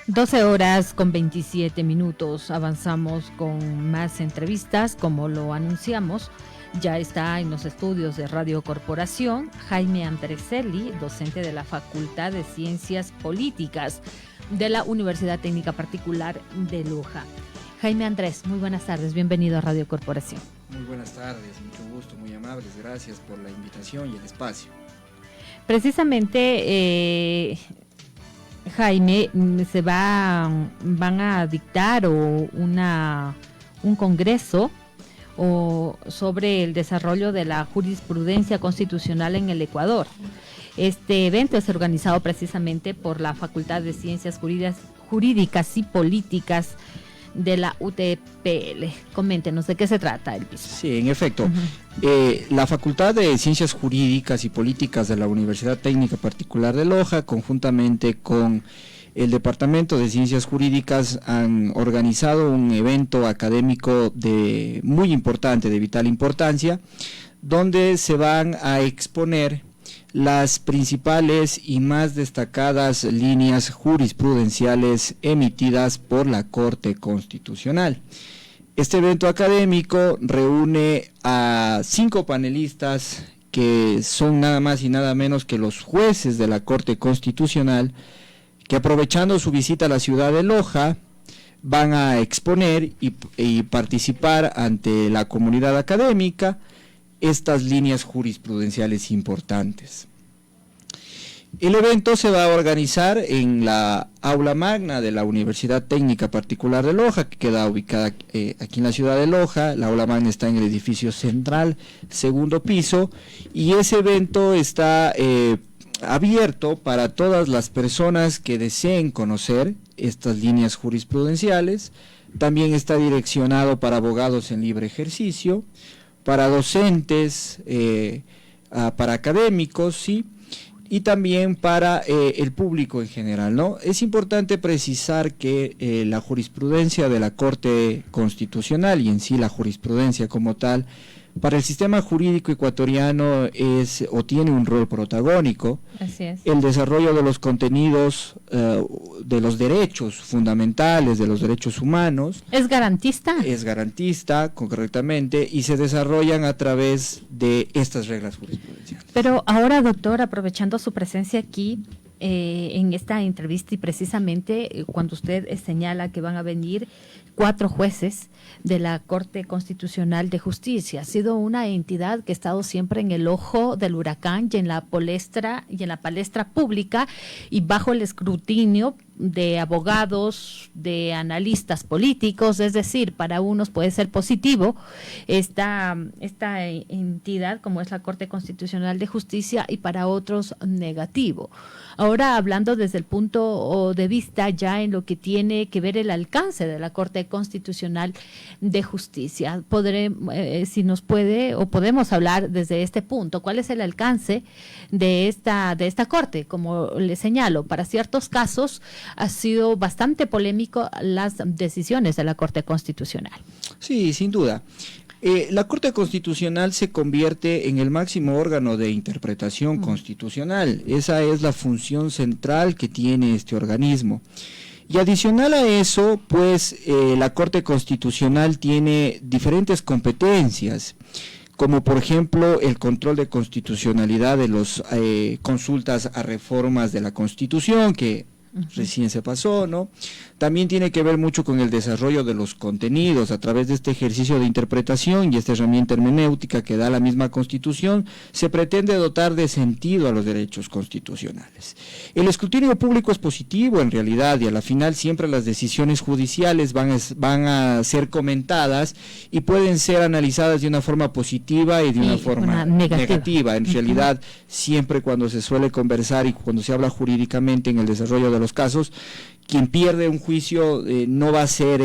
12:27. Avanzamos con más entrevistas, como lo anunciamos. Ya está en los estudios de Radio Corporación Jaime Andreselli, docente de la Facultad de Ciencias Políticas de la Universidad Técnica Particular de Loja. Jaime Andrés, muy buenas tardes, bienvenido a Radio Corporación. Muy buenas tardes, mucho gusto, muy amables, gracias por la invitación y el espacio. Precisamente, Jaime, van a dictar un congreso sobre el desarrollo de la jurisprudencia constitucional en el Ecuador. Este evento es organizado precisamente por la Facultad de Ciencias Jurídicas y Políticas de la UTPL. Coméntenos de qué se trata el mismo. Sí, en efecto, la Facultad de Ciencias Jurídicas y Políticas de la Universidad Técnica Particular de Loja, conjuntamente con el Departamento de Ciencias Jurídicas, han organizado un evento académico muy importante, de vital importancia, donde se van a exponer las principales y más destacadas líneas jurisprudenciales emitidas por la Corte Constitucional. Este evento académico reúne a 5 panelistas que son nada más y nada menos que los jueces de la Corte Constitucional, que aprovechando su visita a la ciudad de Loja van a exponer y participar ante la comunidad académica estas líneas jurisprudenciales importantes. El evento se va a organizar en la aula magna de la Universidad Técnica Particular de Loja, que queda ubicada aquí en la ciudad de Loja. La aula magna está en el edificio central, segundo piso, y ese evento está abierto para todas las personas que deseen conocer estas líneas jurisprudenciales. También está direccionado para abogados en libre ejercicio, para docentes, para académicos, ¿sí? Y también para el público en general, ¿no? Es importante precisar que la jurisprudencia de la Corte Constitucional y en sí la jurisprudencia como tal, para el sistema jurídico ecuatoriano tiene un rol protagónico. Así es. El desarrollo de los contenidos de los derechos fundamentales, de los derechos humanos. ¿Es garantista? Es garantista, correctamente, y se desarrollan a través de estas reglas jurisprudenciales. Pero ahora, doctor, aprovechando su presencia aquí en esta entrevista y precisamente cuando usted señala que van a venir 4 jueces de la Corte Constitucional de Justicia, ha sido una entidad que ha estado siempre en el ojo del huracán y en la palestra pública y bajo el escrutinio de abogados, de analistas políticos, es decir, para unos puede ser positivo esta entidad como es la Corte Constitucional de Justicia y para otros negativo. Ahora, hablando desde el punto de vista ya en lo que tiene que ver el alcance de la Corte Constitucional de Justicia, si nos puede o podemos hablar desde este punto, ¿cuál es el alcance de esta Corte? Como le señalo, para ciertos casos ha sido bastante polémico las decisiones de la Corte Constitucional. Sí, sin duda. La Corte Constitucional se convierte en el máximo órgano de interpretación constitucional. Esa es la función central que tiene este organismo. Y adicional a eso, pues la Corte Constitucional tiene diferentes competencias, como por ejemplo el control de constitucionalidad de las consultas a reformas de la Constitución, que recién se pasó, ¿no? También tiene que ver mucho con el desarrollo de los contenidos a través de este ejercicio de interpretación y esta herramienta hermenéutica que da la misma Constitución. Se pretende dotar de sentido a los derechos constitucionales. El escrutinio público es positivo en realidad, y a la final siempre las decisiones judiciales van a ser comentadas y pueden ser analizadas de una forma positiva y de una forma negativa. En realidad, siempre cuando se suele conversar y cuando se habla jurídicamente en el desarrollo de los casos, quien pierde un juicio no va a ser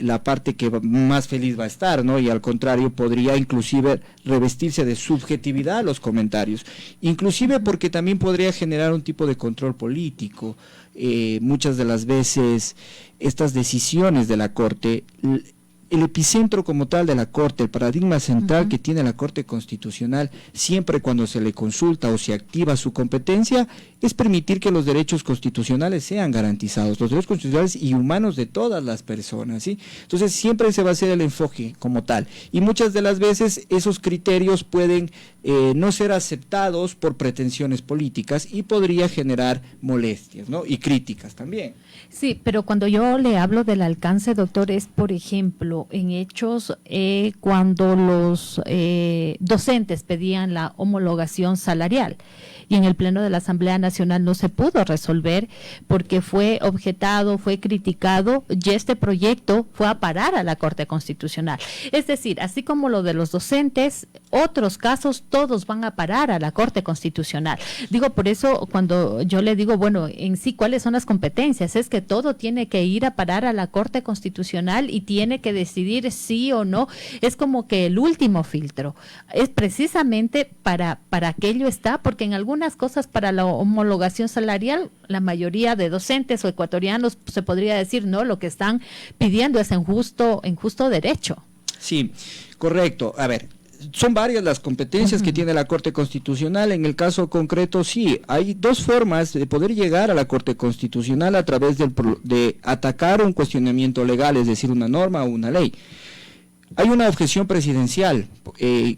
la parte que más feliz va a estar, ¿no? Y al contrario, podría inclusive revestirse de subjetividad los comentarios, inclusive porque también podría generar un tipo de control político. Muchas de las veces estas decisiones de la Corte el epicentro como tal de la Corte, el paradigma central que tiene la Corte Constitucional, siempre cuando se le consulta o se activa su competencia, es permitir que los derechos constitucionales sean garantizados, los derechos constitucionales y humanos de todas las personas, ¿sí? Entonces siempre se va a hacer el enfoque como tal, y muchas de las veces esos criterios pueden no ser aceptados por pretensiones políticas y podría generar molestias, ¿no? Y críticas también. Sí, pero cuando yo le hablo del alcance, doctor, es, por ejemplo, en hechos cuando los docentes pedían la homologación salarial y en el Pleno de la Asamblea Nacional no se pudo resolver porque fue objetado, fue criticado y este proyecto fue a parar a la Corte Constitucional. Es decir, así como lo de los docentes, otros casos todos van a parar a la Corte Constitucional. Digo, por eso cuando yo le digo, bueno, en sí, ¿cuáles son las competencias? Es que todo tiene que ir a parar a la Corte Constitucional y tiene que decidir sí o no. Es como que el último filtro. Es precisamente para aquello está, porque en algunas cosas para la homologación salarial, la mayoría de docentes o ecuatorianos se podría decir, no, lo que están pidiendo es en justo derecho. Sí, correcto. A ver, son varias las competencias que tiene la Corte Constitucional. En el caso concreto, sí, hay dos formas de poder llegar a la Corte Constitucional a través de atacar un cuestionamiento legal, es decir, una norma o una ley. Hay una objeción presidencial.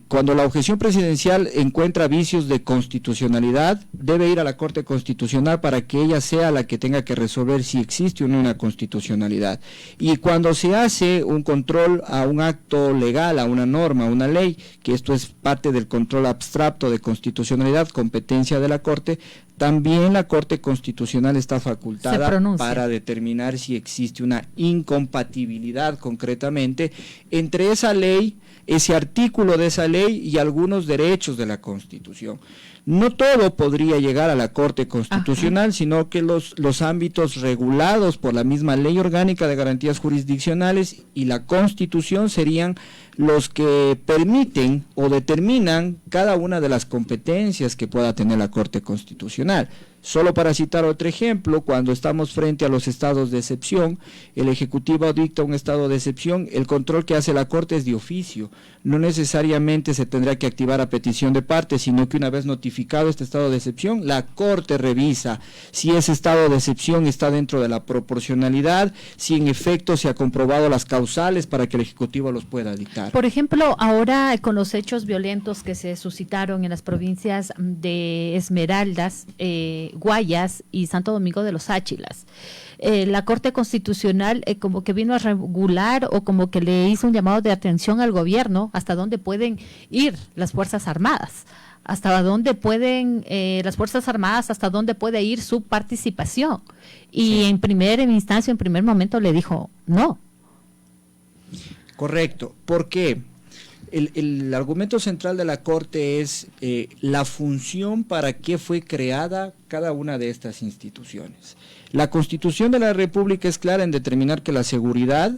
Cuando la objeción presidencial encuentra vicios de constitucionalidad, debe ir a la Corte Constitucional para que ella sea la que tenga que resolver si existe o no una constitucionalidad. Y cuando se hace un control a un acto legal, a una norma, a una ley, que esto es parte del control abstracto de constitucionalidad, competencia de la Corte, también la Corte Constitucional está facultada para determinar si existe una incompatibilidad concretamente entre esa ley, ese artículo de esa ley y algunos derechos de la Constitución. No todo podría llegar a la Corte Constitucional, sino que los ámbitos regulados por la misma Ley Orgánica de Garantías Jurisdiccionales y la Constitución serían los que permiten o determinan cada una de las competencias que pueda tener la Corte Constitucional. Solo para citar otro ejemplo, cuando estamos frente a los estados de excepción, el Ejecutivo dicta un estado de excepción, el control que hace la Corte es de oficio, no necesariamente se tendrá que activar a petición de parte, sino que una vez notificado este estado de excepción, la Corte revisa si ese estado de excepción está dentro de la proporcionalidad, si en efecto se ha comprobado las causales para que el Ejecutivo los pueda dictar. Por ejemplo, ahora con los hechos violentos que se suscitaron en las provincias de Esmeraldas, Guayas y Santo Domingo de los Áchilas, la Corte Constitucional como que vino a regular o como que le hizo un llamado de atención al gobierno hasta dónde pueden ir las Fuerzas Armadas, hasta dónde pueden las Fuerzas Armadas, hasta dónde puede ir su participación. Y en primera instancia, en primer momento le dijo no. Correcto. ¿Por qué? El argumento central de la Corte es la función para qué fue creada cada una de estas instituciones. La Constitución de la República es clara en determinar que la seguridad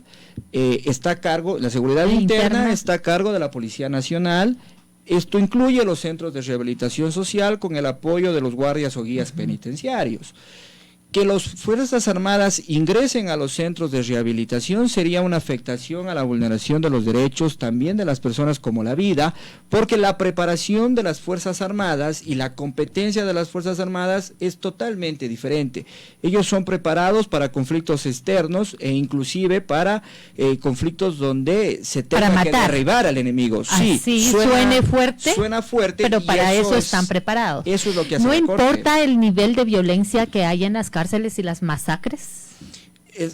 está a cargo, la seguridad interna está a cargo de la Policía Nacional. Esto incluye los centros de rehabilitación social con el apoyo de los guardias o guías penitenciarios. Que las Fuerzas Armadas ingresen a los centros de rehabilitación sería una afectación a la vulneración de los derechos también de las personas como la vida, porque la preparación de las Fuerzas Armadas y la competencia de las Fuerzas Armadas es totalmente diferente. Ellos son preparados para conflictos externos e inclusive para conflictos donde se tenga que derribar al enemigo. Sí, suena fuerte, pero para eso están preparados. Eso es lo que hace la Corte. ¿No importa el nivel de violencia que hay en las cárceles y las masacres?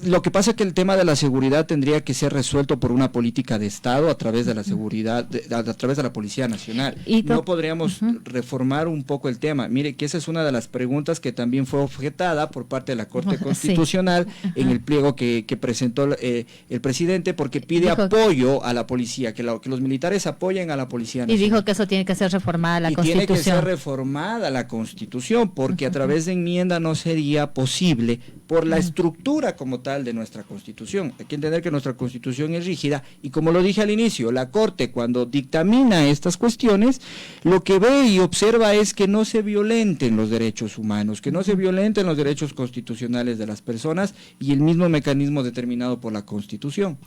Lo que pasa es que el tema de la seguridad tendría que ser resuelto por una política de Estado a través de la seguridad, a través de la Policía Nacional. No podríamos reformar un poco el tema. Mire que esa es una de las preguntas que también fue objetada por parte de la Corte Constitucional en el pliego que presentó el presidente, porque pide apoyo a la policía, que los militares apoyen a la Policía Nacional. Y dijo que eso tiene que ser reformada la Constitución. Tiene que ser reformada la Constitución, porque a través de enmienda no sería posible por la estructura como tal de nuestra Constitución. Hay que entender que nuestra Constitución es rígida y, como lo dije al inicio, la Corte, cuando dictamina estas cuestiones, lo que ve y observa es que no se violenten los derechos humanos, que no se violenten los derechos constitucionales de las personas y el mismo mecanismo determinado por la Constitución.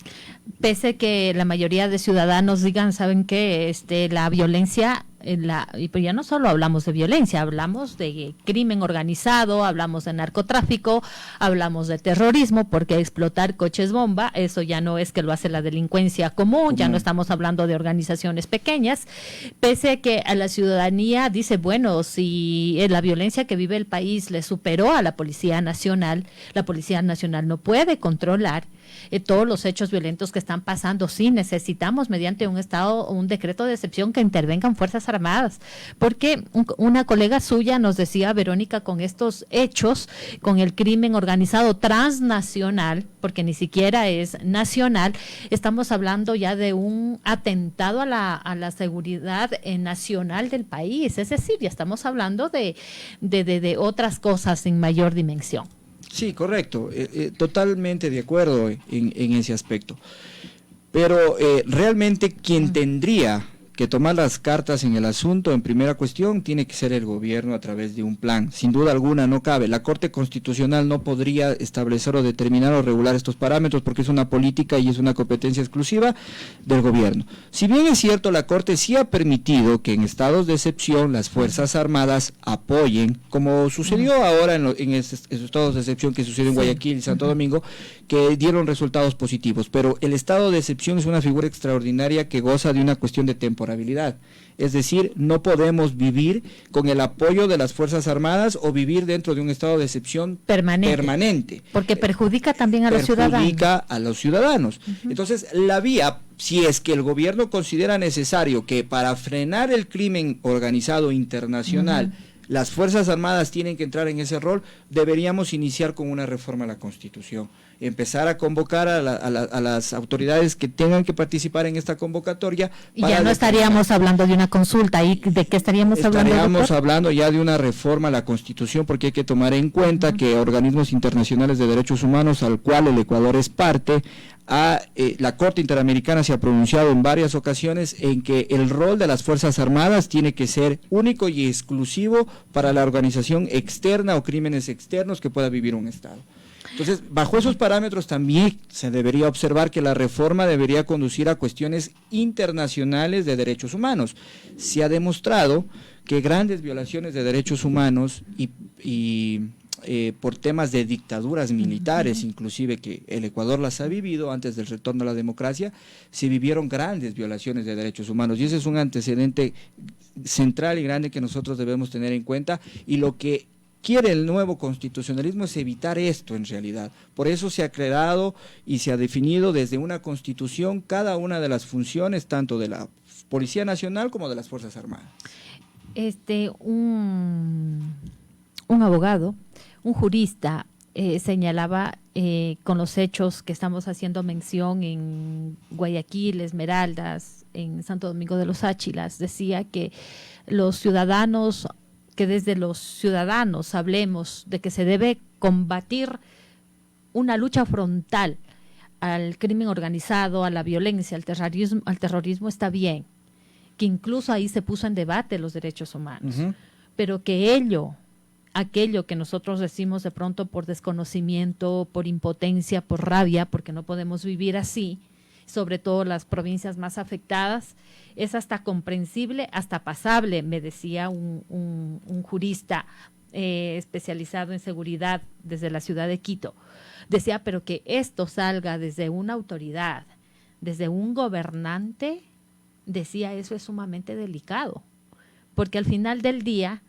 Pese que la mayoría de ciudadanos digan, ¿saben qué? La violencia, y pues ya no solo hablamos de violencia, hablamos de crimen organizado, hablamos de narcotráfico, hablamos de terrorismo, porque explotar coches bomba, eso ya no es que lo hace la delincuencia común, ya no estamos hablando de organizaciones pequeñas, pese a que a la ciudadanía dice, bueno, si la violencia que vive el país le superó a la Policía Nacional no puede controlar todos los hechos violentos que están pasando. Sí, necesitamos mediante un estado, un decreto de excepción, que intervengan Fuerzas Armadas, porque una colega suya nos decía, Verónica, con estos hechos, con el crimen organizado transnacional, porque ni siquiera es nacional, estamos hablando ya de un atentado a la seguridad nacional del país, es decir, ya estamos hablando de otras cosas en mayor dimensión. Sí, correcto, totalmente de acuerdo en ese aspecto. Pero realmente quien tendría que tomar las cartas en el asunto, en primera cuestión, tiene que ser el gobierno a través de un plan. Sin duda alguna no cabe. La Corte Constitucional no podría establecer o determinar o regular estos parámetros porque es una política y es una competencia exclusiva del gobierno. Si bien es cierto, la Corte sí ha permitido que en estados de excepción las Fuerzas Armadas apoyen, como sucedió ahora en esos estados de excepción que sucedió en Guayaquil y Santo Domingo, que dieron resultados positivos. Pero el estado de excepción es una figura extraordinaria que goza de una cuestión de temporalidad. Es decir, no podemos vivir con el apoyo de las Fuerzas Armadas o vivir dentro de un estado de excepción permanente. Porque perjudica también a los ciudadanos. Perjudica a los ciudadanos. Entonces, la vía, si es que el gobierno considera necesario que para frenar el crimen organizado internacional, las Fuerzas Armadas tienen que entrar en ese rol, deberíamos iniciar con una reforma a la Constitución. Empezar a convocar a las autoridades que tengan que participar en esta convocatoria. Y ya no estaríamos hablando de una consulta, ¿y de qué estaríamos hablando? Estaríamos hablando ya de una reforma a la Constitución, porque hay que tomar en cuenta que organismos internacionales de derechos humanos, al cual el Ecuador es parte, la Corte Interamericana se ha pronunciado en varias ocasiones en que el rol de las Fuerzas Armadas tiene que ser único y exclusivo para la organización externa o crímenes externos que pueda vivir un Estado. Entonces, bajo esos parámetros también se debería observar que la reforma debería conducir a cuestiones internacionales de derechos humanos. Se ha demostrado que grandes violaciones de derechos humanos y por temas de dictaduras militares, inclusive que el Ecuador las ha vivido antes del retorno a la democracia, se vivieron grandes violaciones de derechos humanos y ese es un antecedente central y grande que nosotros debemos tener en cuenta, y lo que quiere el nuevo constitucionalismo es evitar esto en realidad. Por eso se ha creado y se ha definido desde una constitución cada una de las funciones, tanto de la Policía Nacional como de las Fuerzas Armadas. Un abogado, un jurista, señalaba con los hechos que estamos haciendo mención en Guayaquil, Esmeraldas, en Santo Domingo de los Áchilas, decía que desde los ciudadanos hablemos de que se debe combatir una lucha frontal al crimen organizado, a la violencia, al terrorismo está bien, que incluso ahí se puso en debate los derechos humanos, pero que aquello que nosotros decimos de pronto por desconocimiento, por impotencia, por rabia, porque no podemos vivir así, sobre todo las provincias más afectadas, es hasta comprensible, hasta pasable, me decía un jurista especializado en seguridad desde la ciudad de Quito. Decía, pero que esto salga desde una autoridad, desde un gobernante, decía, eso es sumamente delicado, porque al final del día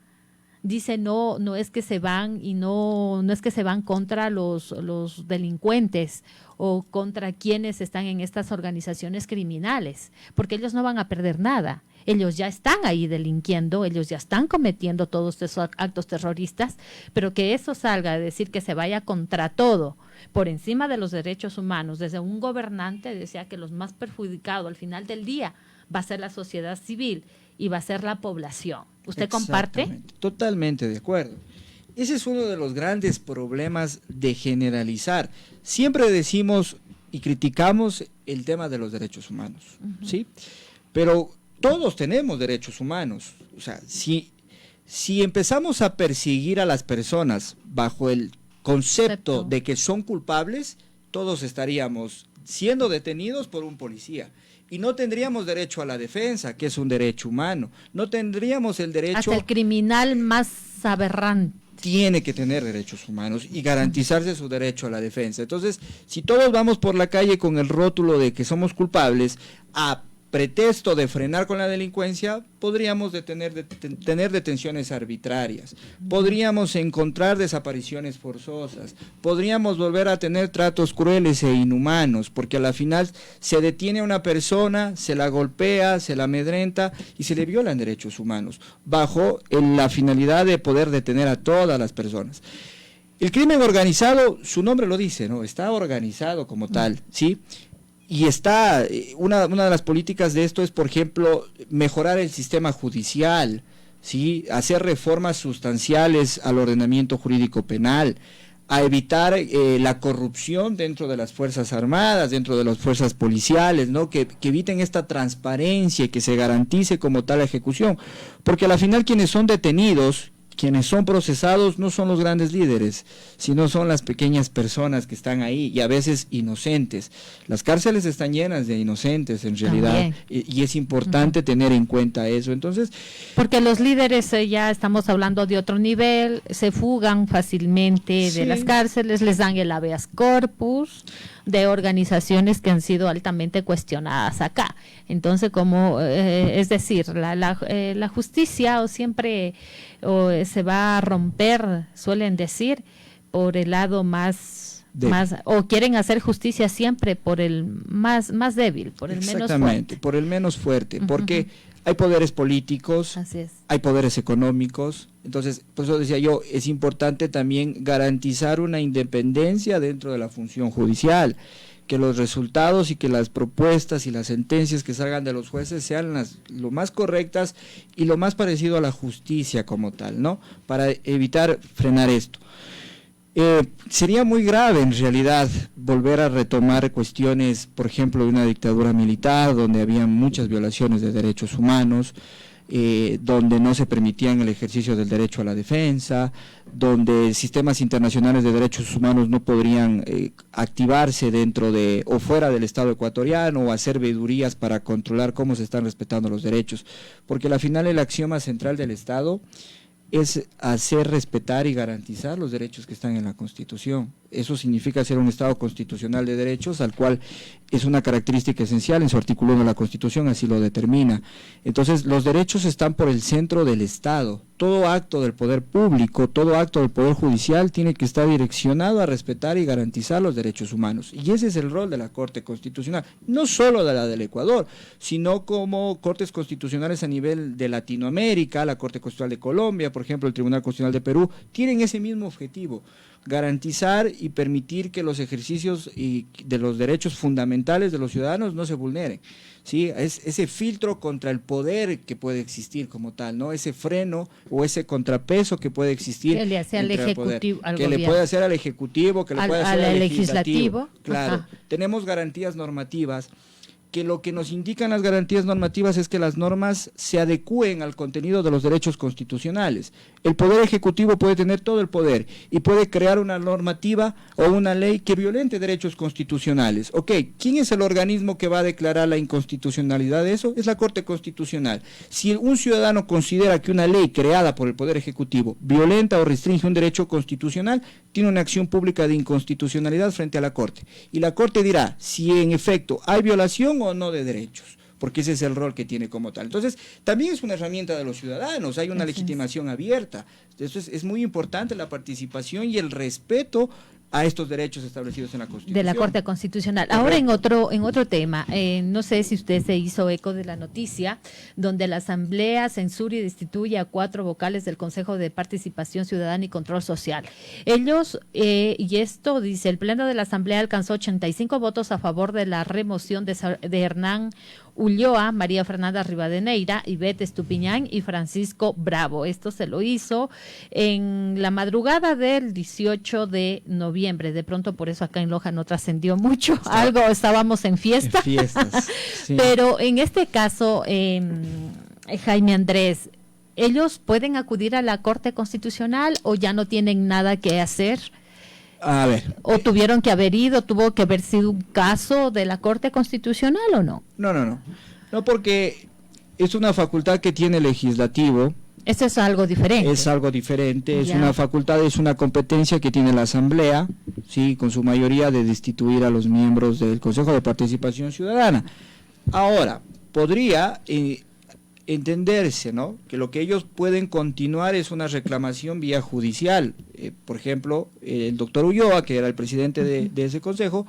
dice, no es que se van y no es que se van contra los delincuentes o contra quienes están en estas organizaciones criminales, porque ellos no van a perder nada. Ellos ya están ahí delinquiendo, ellos ya están cometiendo todos esos actos terroristas, pero que eso salga de decir que se vaya contra todo, por encima de los derechos humanos, desde un gobernante, decía que los más perjudicados al final del día va a ser la sociedad civil y va a ser la población. ¿Usted comparte? Totalmente de acuerdo. ese es uno de los grandes problemas de generalizar. Siempre decimos y criticamos el tema de los derechos humanos, ¿sí? Pero todos tenemos derechos humanos. O sea, si empezamos a perseguir a las personas bajo el concepto de que son culpables, todos estaríamos siendo detenidos por un policía. Y no tendríamos derecho a la defensa, que es un derecho humano. No tendríamos el derecho... Hasta el criminal más aberrante tiene que tener derechos humanos y garantizarse su derecho a la defensa. Entonces, si todos vamos por la calle con el rótulo de que somos culpables, a pretexto de frenar con la delincuencia, podríamos tener detenciones arbitrarias, podríamos encontrar desapariciones forzosas, podríamos volver a tener tratos crueles e inhumanos, porque a la final se detiene a una persona, se la golpea, se la amedrenta y se le violan derechos humanos, bajo la finalidad de poder detener a todas las personas. El crimen organizado, su nombre lo dice, ¿no? Está organizado como tal, ¿sí? Y está, una de las políticas de esto es, por ejemplo, mejorar el sistema judicial, ¿sí? Hacer reformas sustanciales al ordenamiento jurídico penal, a evitar la corrupción dentro de las Fuerzas Armadas, dentro de las fuerzas policiales, ¿no? Que eviten esta transparencia y que se garantice como tal la ejecución, porque a la final quienes son detenidos, quienes son procesados no son los grandes líderes, sino son las pequeñas personas que están ahí y a veces inocentes. Las cárceles están llenas de inocentes en realidad y es importante tener en cuenta eso. Entonces, porque los líderes ya estamos hablando de otro nivel, se fugan fácilmente de las cárceles, les dan el habeas corpus de organizaciones que han sido altamente cuestionadas acá. Entonces, como es decir, la justicia siempre se va a romper, suelen decir, por el lado más o quieren hacer justicia siempre por el más débil, por el menos fuerte. Exactamente, por el menos fuerte, porque hay poderes políticos, hay poderes económicos. Entonces, por eso decía yo, es importante también garantizar una independencia dentro de la función judicial, que los resultados y que las propuestas y las sentencias que salgan de los jueces sean lo más correctas y lo más parecido a la justicia como tal, ¿no? Para evitar frenar esto. Sería muy grave en realidad volver a retomar cuestiones, por ejemplo, de una dictadura militar donde había muchas violaciones de derechos humanos, donde no se permitían el ejercicio del derecho a la defensa, donde sistemas internacionales de derechos humanos no podrían activarse dentro de o fuera del Estado ecuatoriano o hacer veedurías para controlar cómo se están respetando los derechos, porque al final el axioma central del Estado es hacer respetar y garantizar los derechos que están en la Constitución. Eso significa ser un Estado constitucional de derechos, al cual es una característica esencial en su artículo 1 de la Constitución, así lo determina. Entonces, los derechos están por el centro del Estado. Todo acto del poder público, todo acto del poder judicial tiene que estar direccionado a respetar y garantizar los derechos humanos. Y ese es el rol de la Corte Constitucional, no solo de la del Ecuador, sino como cortes constitucionales a nivel de Latinoamérica, la Corte Constitucional de Colombia, por ejemplo, el Tribunal Constitucional de Perú, tienen ese mismo objetivo: garantizar y permitir que los ejercicios de los derechos fundamentales de los ciudadanos no se vulneren. ¿Sí? Es ese filtro contra el poder que puede existir como tal, ¿no? Ese freno o ese contrapeso que puede existir. Que le hace al Ejecutivo, al que gobierno. Le puede hacer al Ejecutivo, que le puede hacer al Legislativo. Claro, Ajá. Tenemos garantías normativas, que lo que nos indican las garantías normativas es que las normas se adecúen al contenido de los derechos constitucionales. El Poder Ejecutivo puede tener todo el poder y puede crear una normativa o una ley que violente derechos constitucionales. Ok, ¿quién es el organismo que va a declarar la inconstitucionalidad de eso? Es la Corte Constitucional. Si un ciudadano considera que una ley creada por el Poder Ejecutivo violenta o restringe un derecho constitucional, tiene una acción pública de inconstitucionalidad frente a la Corte. Y la Corte dirá si en efecto hay violación o no de derechos, porque ese es el rol que tiene como tal. Entonces, también es una herramienta de los ciudadanos, hay una legitimación abierta. Entonces, es muy importante la participación y el respeto a estos derechos establecidos en la Constitución. De la Corte Constitucional. Correcto. Ahora en otro tema, no sé si usted se hizo eco de la noticia, donde la Asamblea censura y destituye a 4 vocales del Consejo de Participación Ciudadana y Control Social. Ellos, y esto dice, el Pleno de la Asamblea alcanzó 85 votos a favor de la remoción de Hernán Ulloa, María Fernanda Rivadeneira, Ivette Estupiñán y Francisco Bravo. Esto se lo hizo en la madrugada del 18 de noviembre. De pronto por eso acá en Loja no trascendió mucho. Algo, estábamos en fiesta. En fiestas, sí. Pero en este caso, Jaime Andrés, ¿ellos pueden acudir a la Corte Constitucional o ya no tienen nada que hacer? A ver. ¿O tuvieron que haber ido, tuvo que haber sido un caso de la Corte Constitucional o no? No, porque es una facultad que tiene el legislativo. Eso es algo diferente. Es algo diferente, es Ya. una facultad, es una competencia que tiene la Asamblea, sí, con su mayoría de destituir a los miembros del Consejo de Participación Ciudadana. Ahora, podría entenderse, ¿no?, que lo que ellos pueden continuar es una reclamación vía judicial. Por ejemplo, el doctor Ulloa, que era el presidente de ese consejo,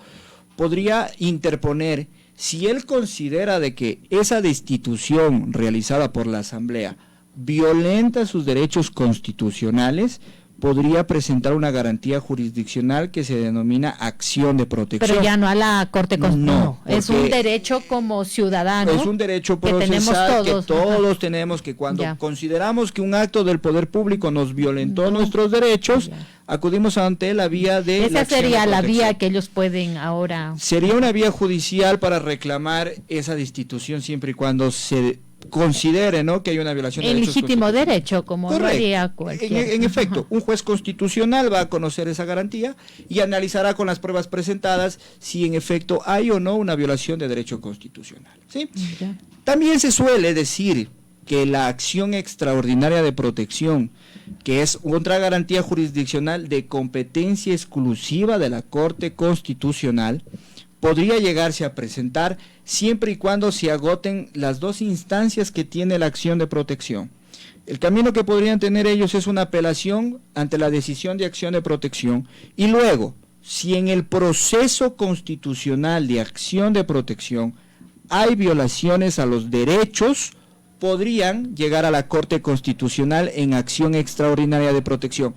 podría interponer, si él considera de que esa destitución realizada por la Asamblea violenta sus derechos constitucionales, podría presentar una garantía jurisdiccional que se denomina acción de protección. Pero ya no a la Corte Constitucional. No, Es un derecho como ciudadano. Es un derecho que tenemos procesal todos. que todos tenemos, que cuando Ya. consideramos que un acto del poder público nos violentó nuestros derechos, Ya. acudimos ante la vía de Esa acción sería de la protección. vía que ellos pueden ahora. Sería una vía judicial para reclamar esa destitución siempre y cuando se considere, ¿no?, que hay una violación de El derechos legítimo constitucionales. derecho, como lo Correcto. haría cualquier. En efecto, un juez constitucional va a conocer esa garantía y analizará con las pruebas presentadas si en efecto hay o no una violación de derecho constitucional, ¿sí? Ya. También se suele decir que la acción extraordinaria de protección, que es otra garantía jurisdiccional de competencia exclusiva de la Corte Constitucional, podría llegarse a presentar siempre y cuando se agoten las dos instancias que tiene la acción de protección. El camino que podrían tener ellos es una apelación ante la decisión de acción de protección y luego, si en el proceso constitucional de acción de protección hay violaciones a los derechos, podrían llegar a la Corte Constitucional en acción extraordinaria de protección.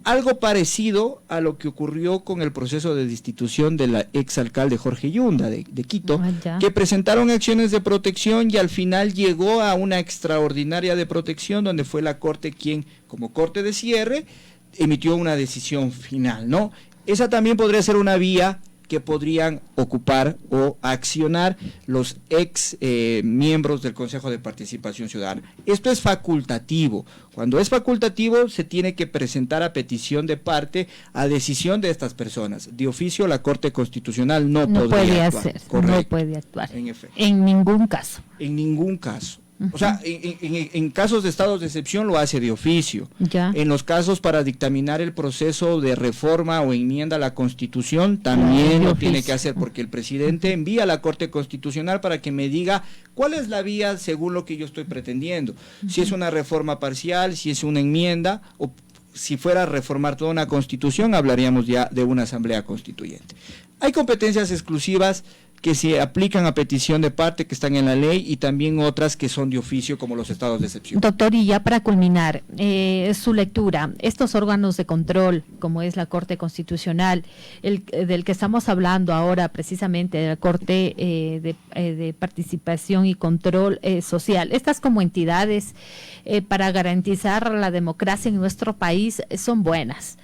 Algo parecido a lo que ocurrió con el proceso de destitución del exalcalde Jorge Yunda de Quito, Ya. que presentaron acciones de protección y al final llegó a una extraordinaria de protección donde fue la Corte quien, como Corte de cierre, emitió una decisión final, ¿no? Esa también podría ser una vía que podrían ocupar o accionar los miembros del Consejo de Participación Ciudadana. Esto es facultativo. Cuando es facultativo se tiene que presentar a petición de parte a decisión de estas personas. De oficio la Corte Constitucional no No podría puede actuar. hacer, Correcto. no puede actuar. En efecto. En ningún caso. En ningún caso. O sea, en casos de estados de excepción lo hace de oficio. Ya. En los casos para dictaminar el proceso de reforma o enmienda a la Constitución, también de lo tiene oficio. que hacer, porque el presidente envía a la Corte Constitucional para que me diga cuál es la vía según lo que yo estoy pretendiendo. Si es una reforma parcial, si es una enmienda, o si fuera a reformar toda una Constitución, hablaríamos ya de una Asamblea Constituyente. Hay competencias exclusivas que se aplican a petición de parte, que están en la ley, y también otras que son de oficio, como los estados de excepción. Doctor, y ya para culminar, su lectura, estos órganos de control, como es la Corte Constitucional, del que estamos hablando ahora precisamente, de la Corte de Participación y Control Social, estas como entidades para garantizar la democracia en nuestro país son buenas,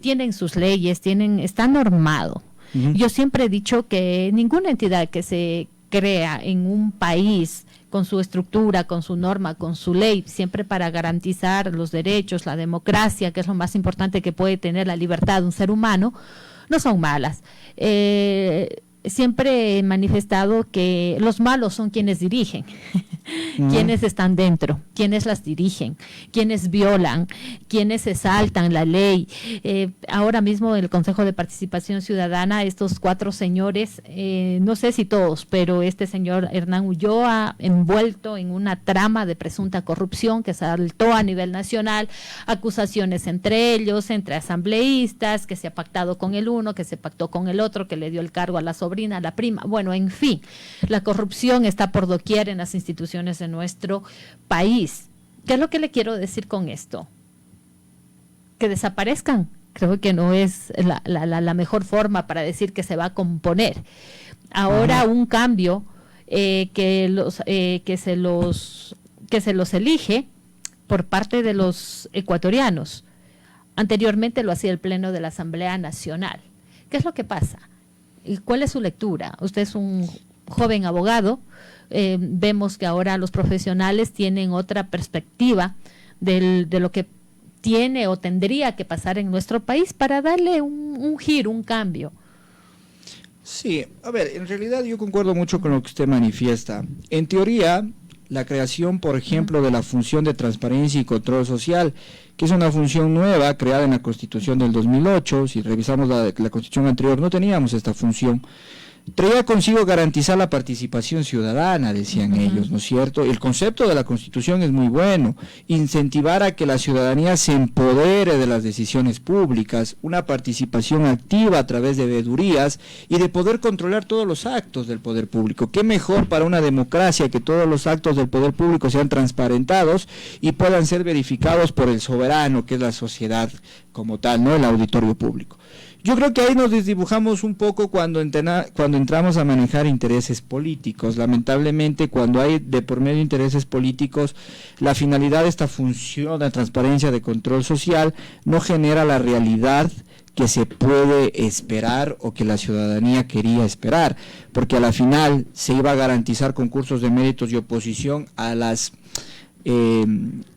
tienen sus leyes, está normado. Yo siempre he dicho que ninguna entidad que se crea en un país con su estructura, con su norma, con su ley, siempre para garantizar los derechos, la democracia, que es lo más importante que puede tener la libertad de un ser humano, no son malas. Siempre he manifestado que los malos son quienes dirigen, quienes están dentro, quienes las dirigen, quienes violan, quienes se saltan la ley. Ahora mismo el Consejo de Participación Ciudadana, estos 4 señores, no sé si todos, pero este señor Hernán Ulloa, envuelto en una trama de presunta corrupción que saltó a nivel nacional, acusaciones entre ellos, entre asambleístas, que se ha pactado con el uno, que se pactó con el otro, que le dio el cargo a la sobrina, a la prima. Bueno, en fin, la corrupción está por doquier en las instituciones de nuestro país. ¿Qué es lo que le quiero decir con esto? Que desaparezcan. Creo que no es la mejor forma para decir que se va a componer. Ahora un cambio que se los elige por parte de los ecuatorianos. Anteriormente lo hacía el Pleno de la Asamblea Nacional. ¿Qué es lo que pasa? ¿Cuál es su lectura? Usted es un joven abogado, vemos que ahora los profesionales tienen otra perspectiva de lo que tiene o tendría que pasar en nuestro país para darle un giro, un cambio. Sí, a ver, en realidad yo concuerdo mucho con lo que usted manifiesta. En teoría, la creación, por ejemplo, de la función de transparencia y control social, que es una función nueva creada en la Constitución del 2008, si revisamos la Constitución anterior no teníamos esta función, traía consigo garantizar la participación ciudadana, decían ellos, ¿no es cierto? El concepto de la Constitución es muy bueno, incentivar a que la ciudadanía se empodere de las decisiones públicas, una participación activa a través de veedurías y de poder controlar todos los actos del poder público. ¿Qué mejor para una democracia que todos los actos del poder público sean transparentados y puedan ser verificados por el soberano, que es la sociedad como tal, ¿no? El auditorio público. Yo creo que ahí nos desdibujamos un poco cuando entramos a manejar intereses políticos. Lamentablemente, cuando hay de por medio intereses políticos, la finalidad de esta función de transparencia, de control social, no genera la realidad que se puede esperar o que la ciudadanía quería esperar, porque a la final se iba a garantizar concursos de méritos y oposición a las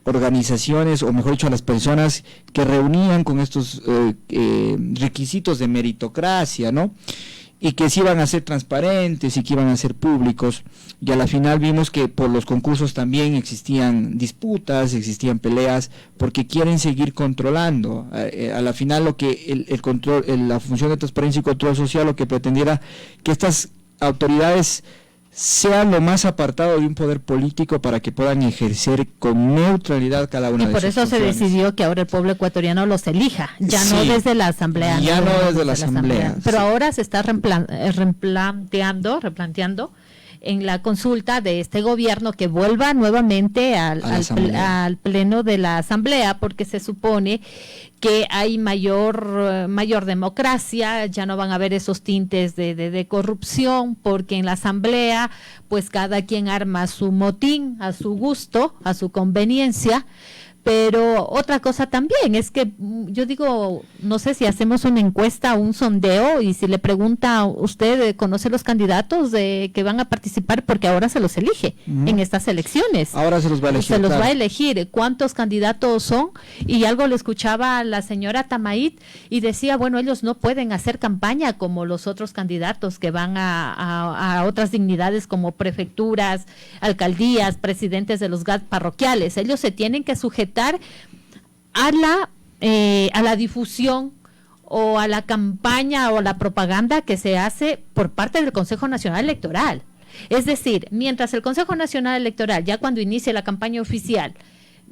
organizaciones, o mejor dicho, a las personas que reunían con estos requisitos de meritocracia, ¿no? Y que sí iban a ser transparentes y que iban a ser públicos, y a la final vimos que por los concursos también existían disputas, existían peleas, porque quieren seguir controlando. A la final lo que el control, la función de transparencia y control social, lo que pretendiera que estas autoridades sean lo más apartado de un poder político para que puedan ejercer con neutralidad cada una de sus funciones. Y por eso se decidió que ahora el pueblo ecuatoriano los elija, ya no desde la asamblea. Ya no desde la asamblea. Pero ahora se está replanteando en la consulta de este gobierno que vuelva nuevamente al pleno de la asamblea, porque se supone que hay mayor democracia, ya no van a haber esos tintes de corrupción, porque en la asamblea pues cada quien arma su motín a su gusto, a su conveniencia. Pero otra cosa también es que yo digo, no sé si hacemos una encuesta, un sondeo, y si le pregunta, ¿usted conoce los candidatos que van a participar? Porque ahora se los elige en estas elecciones. Ahora se los va a elegir. Se los va a elegir. ¿Cuántos candidatos son? Y algo le escuchaba a la señora Tamayit y decía, bueno, ellos no pueden hacer campaña como los otros candidatos que van a otras dignidades como prefecturas, alcaldías, presidentes de los GAT parroquiales. Ellos se tienen que sujetar a la difusión o a la campaña o a la propaganda que se hace por parte del Consejo Nacional Electoral. Es decir, mientras el Consejo Nacional Electoral, ya cuando inicie la campaña oficial,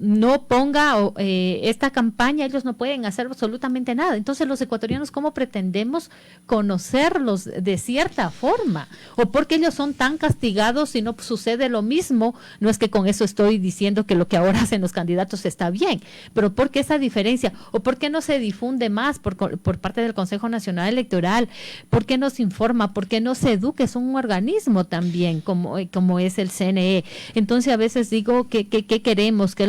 no ponga esta campaña, ellos no pueden hacer absolutamente nada. Entonces los ecuatorianos, ¿cómo pretendemos conocerlos de cierta forma? ¿O porque ellos son tan castigados si no sucede lo mismo? No es que con eso estoy diciendo que lo que ahora hacen los candidatos está bien, pero ¿por qué esa diferencia? ¿O por qué no se difunde más por parte del Consejo Nacional Electoral? ¿Por qué no se informa? ¿Por qué no se educa? Es un organismo también como es el CNE. Entonces a veces digo, ¿qué queremos? ¿Qué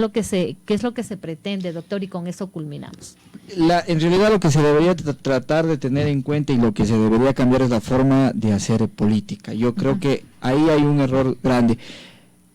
es lo que se pretende, doctor? Y con eso culminamos. En realidad lo que se debería tratar de tener en cuenta y lo que se debería cambiar es la forma de hacer política. Yo creo que ahí hay un error grande.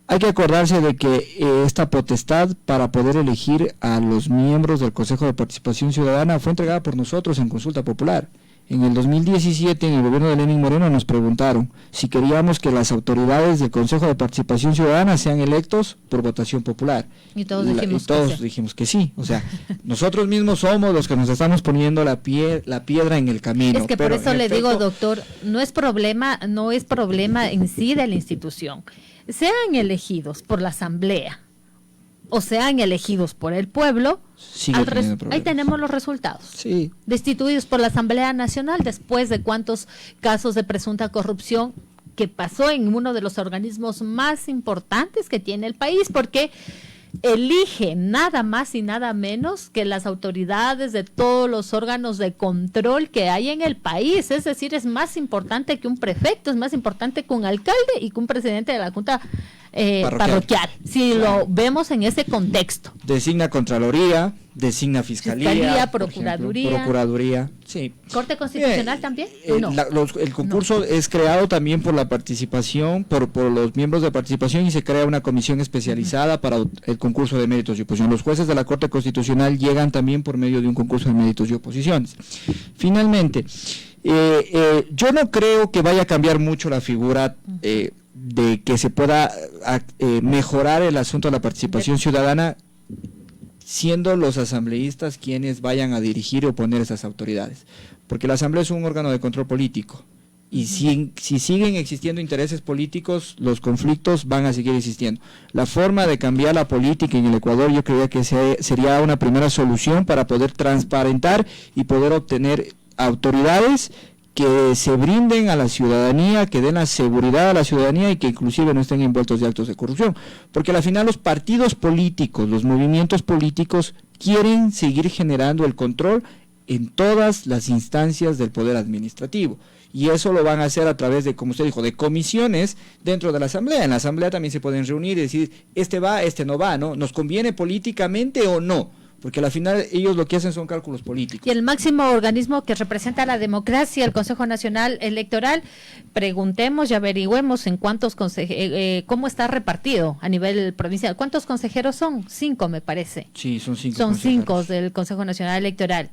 Hay que acordarse de que esta potestad para poder elegir a los miembros del Consejo de Participación Ciudadana fue entregada por nosotros en consulta popular. En el 2017, en el gobierno de Lenín Moreno, nos preguntaron si queríamos que las autoridades del Consejo de Participación Ciudadana sean electos por votación popular. Y todos dijimos que sí. O sea, nosotros mismos somos los que nos estamos poniendo la piedra en el camino. Es que por eso le digo, doctor, no es problema en sí de la institución. Sean elegidos por la asamblea o sean elegidos por el pueblo, ahí tenemos los resultados. Sí. Destituidos por la Asamblea Nacional después de cuántos casos de presunta corrupción que pasó en uno de los organismos más importantes que tiene el país, porque elige nada más y nada menos que las autoridades de todos los órganos de control que hay en el país. Es decir, es más importante que un prefecto, es más importante que un alcalde y que un presidente de la Junta parroquial, si lo vemos en ese contexto. Designa Contraloría, designa Fiscalía, Procuraduría, sí. ¿Corte Constitucional también? No. El concurso es creado también por la participación, por los miembros de participación, y se crea una comisión especializada para el concurso de méritos y oposición. Los jueces de la Corte Constitucional llegan también por medio de un concurso de méritos y oposiciones. Finalmente, yo no creo que vaya a cambiar mucho la figura de que se pueda mejorar el asunto de la participación ciudadana, siendo los asambleístas quienes vayan a dirigir o poner esas autoridades, porque la asamblea es un órgano de control político, y si siguen existiendo intereses políticos, los conflictos van a seguir existiendo. La forma de cambiar la política en el Ecuador, yo creía que sería una primera solución para poder transparentar y poder obtener autoridades que se brinden a la ciudadanía, que den la seguridad a la ciudadanía y que inclusive no estén envueltos de actos de corrupción, porque al final los partidos políticos, los movimientos políticos quieren seguir generando el control en todas las instancias del poder administrativo, y eso lo van a hacer a través de, como usted dijo, de comisiones dentro de la asamblea. En la asamblea también se pueden reunir y decir, este va, este no va, ¿no? ¿Nos conviene políticamente o no? Porque al final ellos lo que hacen son cálculos políticos. Y el máximo organismo que representa la democracia, el Consejo Nacional Electoral, preguntemos y averigüemos en cuántos cómo está repartido a nivel provincial. ¿Cuántos consejeros son? 5, me parece. Sí, son 5. Son 5 del Consejo Nacional Electoral.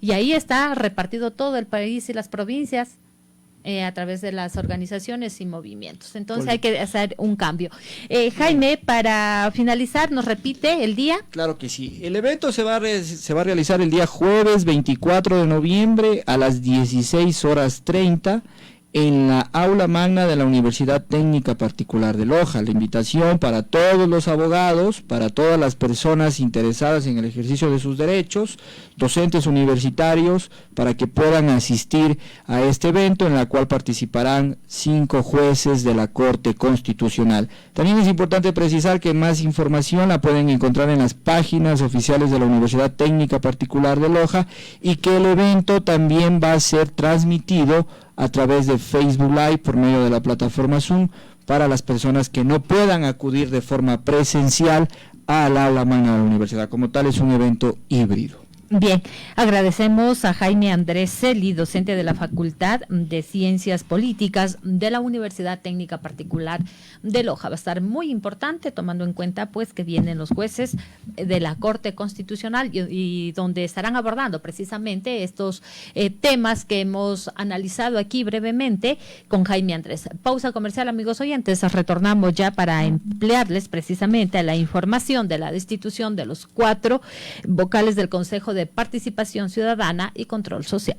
Y ahí está repartido todo el país y las provincias a través de las organizaciones y movimientos. Entonces hay que hacer un cambio. Jaime, para finalizar, ¿nos repite el día? Claro que sí. El evento se va a realizar el día jueves 24 de noviembre a las 16:30 en la aula magna de la Universidad Técnica Particular de Loja. La invitación para todos los abogados, para todas las personas interesadas en el ejercicio de sus derechos, docentes universitarios, para que puedan asistir a este evento, en la cual participarán 5 jueces de la Corte Constitucional. También es importante precisar que más información la pueden encontrar en las páginas oficiales de la Universidad Técnica Particular de Loja, y que el evento también va a ser transmitido a través de Facebook Live por medio de la plataforma Zoom, para las personas que no puedan acudir de forma presencial al aula magna de la universidad. Como tal, es un evento híbrido. Bien, agradecemos a Jaime Andrés Celi, docente de la Facultad de Ciencias Políticas de la Universidad Técnica Particular de Loja. Va a estar muy importante, tomando en cuenta pues que vienen los jueces de la Corte Constitucional y donde estarán abordando precisamente estos temas que hemos analizado aquí brevemente con Jaime Andrés. Pausa comercial, amigos oyentes, retornamos ya para emplearles precisamente a la información de la destitución de los 4 vocales del Consejo de Participación Ciudadana y Control Social.